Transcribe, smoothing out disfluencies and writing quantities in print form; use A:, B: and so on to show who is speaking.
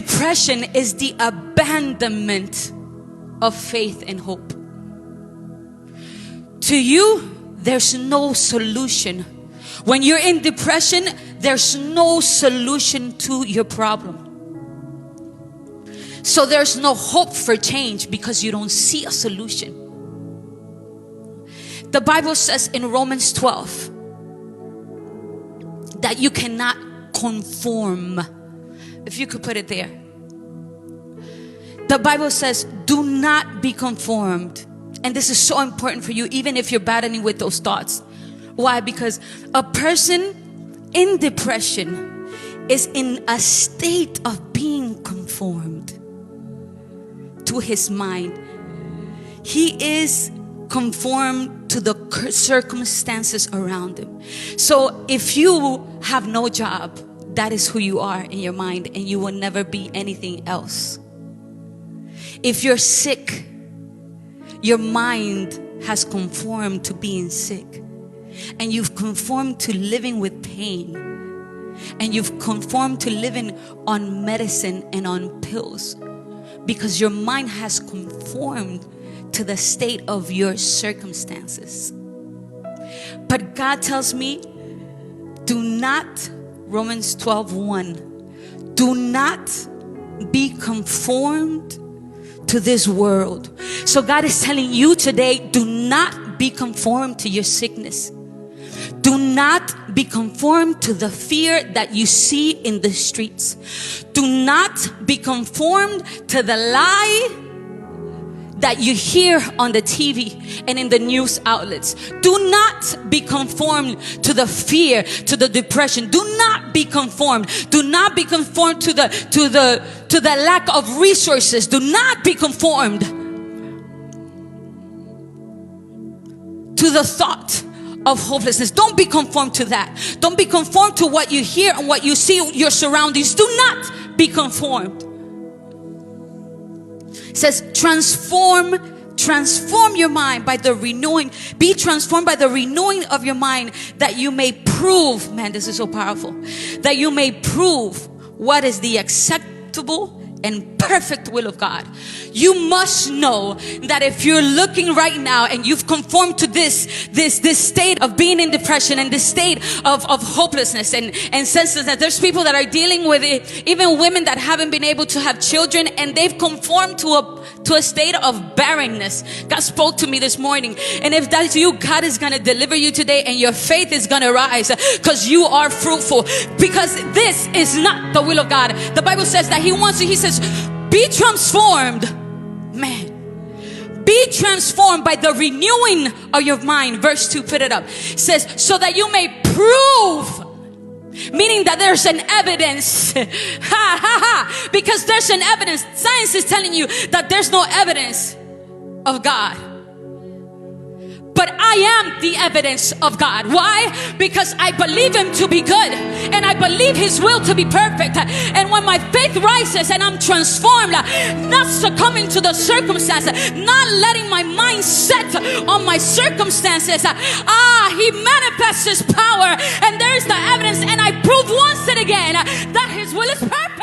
A: depression is the abandonment of faith and hope. To you, there's no solution. When you're in depression, there's no solution to your problem. So there's no hope for change because you don't see a solution. The Bible says in Romans 12 that you cannot conform. If you could put it there. The Bible says, do not be conformed. And this is so important for you, even if you're battling with those thoughts. Why? Because a person in depression is in a state of being conformed to his mind. He is conformed to the circumstances around him. So if you have no job, that is who you are in your mind, and you will never be anything else. If you're sick, your mind has conformed to being sick, and you've conformed to living with pain, and you've conformed to living on medicine and on pills, because your mind has conformed to the state of your circumstances. But God tells me, do not, Romans 12:1, do not be conformed to this world. So God is telling you today, do not be conformed to your sickness. Do not be conformed to the fear that you see in the streets. Do not be conformed to the lie that you hear on the TV and in the news outlets. Do not be conformed to the fear, to the depression. Do not be conformed. Do not be conformed to the lack of resources. Do not be conformed to the thought of hopelessness. Don't be conformed to that. Don't be conformed to what you hear and what you see in your surroundings. Do not be conformed. It says transform your mind by the renewing. Be transformed by the renewing of your mind, that you may prove, man, this is so powerful, that you may prove what is the acceptable and perfect will of God. You must know that if you're looking right now and you've conformed to this state of being in depression and this state of hopelessness and senselessness, there's people that are dealing with it, even women that haven't been able to have children, and they've conformed to a state of barrenness. God spoke to me this morning, and if that's you, God is going to deliver you today, and your faith is going to rise because you are fruitful, because this is not the will of God. The Bible says that He says, be transformed, man. Be transformed by the renewing of your mind. Verse 2, put it up. It says, so that you may prove, meaning that there's an evidence. Because there's an evidence. Science is telling you that there's no evidence of God. But I am the evidence of God. Why? Because I believe Him to be good, and I believe His will to be perfect. And when my faith rises and I'm transformed, not succumbing to the circumstances, not letting my mind set on my circumstances, He manifests His power, and there is the evidence, and I prove once and again that His will is perfect.